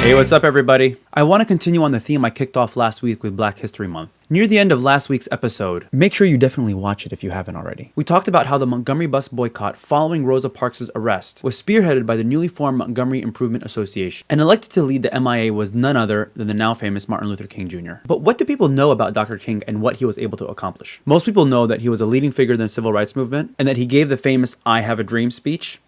Hey, what's up, everybody? I want to continue on the theme I kicked off last week with Black History Month. Near the end of last week's episode, make sure you definitely watch it if you haven't already. We talked about how the Montgomery bus boycott following Rosa Parks' arrest was spearheaded by the newly formed Montgomery Improvement Association, and elected to lead the MIA was none other than the now famous Martin Luther King Jr. But what do people know about Dr. King and what he was able to accomplish? Most people know that he was a leading figure in the civil rights movement, and that he gave the famous "I Have a Dream" speech,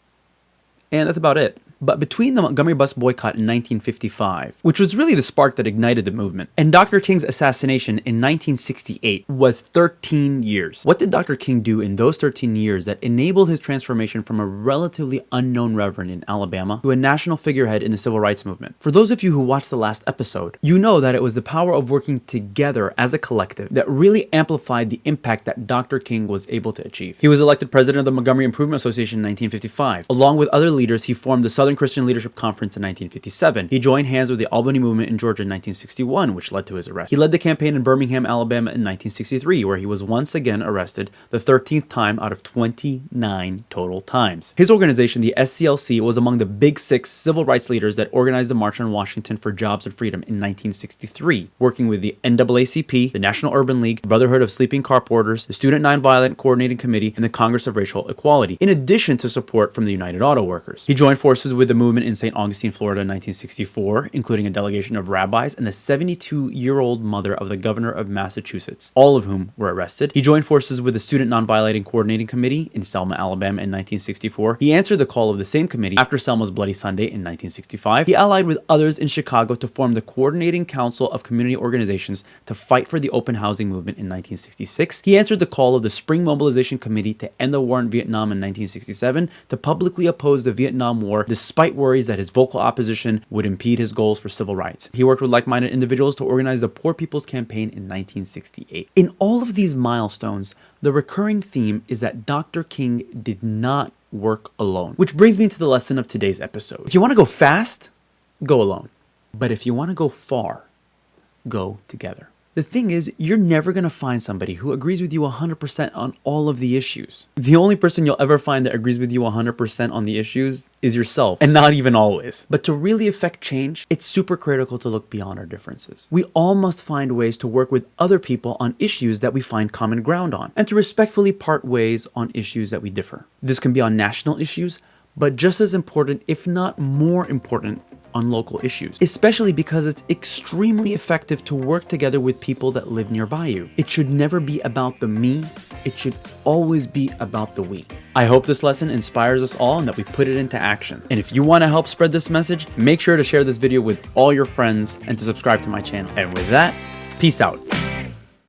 and that's about it. But between the Montgomery bus boycott in 1955, which was really the spark that ignited the movement, and Dr. King's assassination in 1968 was 13 years. What did Dr. King do in those 13 years that enabled his transformation from a relatively unknown reverend in Alabama to a national figurehead in the civil rights movement? For those of you who watched the last episode, you know that it was the power of working together as a collective that really amplified the impact that Dr. King was able to achieve. He was elected president of the Montgomery Improvement Association in 1955. Along with other leaders, he formed the Southern Christian Leadership Conference in 1957. He joined hands with the Albany movement in Georgia in 1961, which led to his arrest. He led the campaign in Birmingham, Alabama in 1963, where he was once again arrested, the 13th time out of 29 total times. His organization, the SCLC, was among the Big Six civil rights leaders that organized the March on Washington for Jobs and Freedom in 1963, working with the NAACP, the National Urban League, the Brotherhood of Sleeping Car Porters, the Student Nonviolent Coordinating Committee, and the Congress of Racial Equality, in addition to support from the United Auto Workers. He joined forces with the movement in St. Augustine, Florida in 1964, including a delegation of rabbis and the 72-year-old mother of the governor of Massachusetts, all of whom were arrested. He joined forces with the Student Nonviolent Coordinating Committee in Selma, Alabama in 1964. He answered the call of the same committee after Selma's Bloody Sunday in 1965. He allied with others in Chicago to form the Coordinating Council of Community Organizations to fight for the open housing movement in 1966. He answered the call of the Spring Mobilization Committee to end the war in Vietnam in 1967, to publicly oppose the Vietnam War despite worries that his vocal opposition would impede his goals for civil rights. He worked with like-minded individuals to organize the Poor People's Campaign in 1968. In all of these milestones, the recurring theme is that Dr. King did not work alone. Which brings me to the lesson of today's episode. If you want to go fast, go alone. But if you want to go far, go together. The thing is, you're never going to find somebody who agrees with you 100% on all of the issues. The only person you'll ever find that agrees with you 100% on the issues is yourself, and not even always. But to really affect change, it's super critical to look beyond our differences. We all must find ways to work with other people on issues that we find common ground on, and to respectfully part ways on issues that we differ. This can be on national issues, but just as important, if not more important, on local issues, especially because it's extremely effective to work together with people that live nearby you. It should never be about the me, it should always be about the we. I hope this lesson inspires us all and that we put it into action. And if you want to help spread this message, make sure to share this video with all your friends and to subscribe to my channel. And with that, peace out.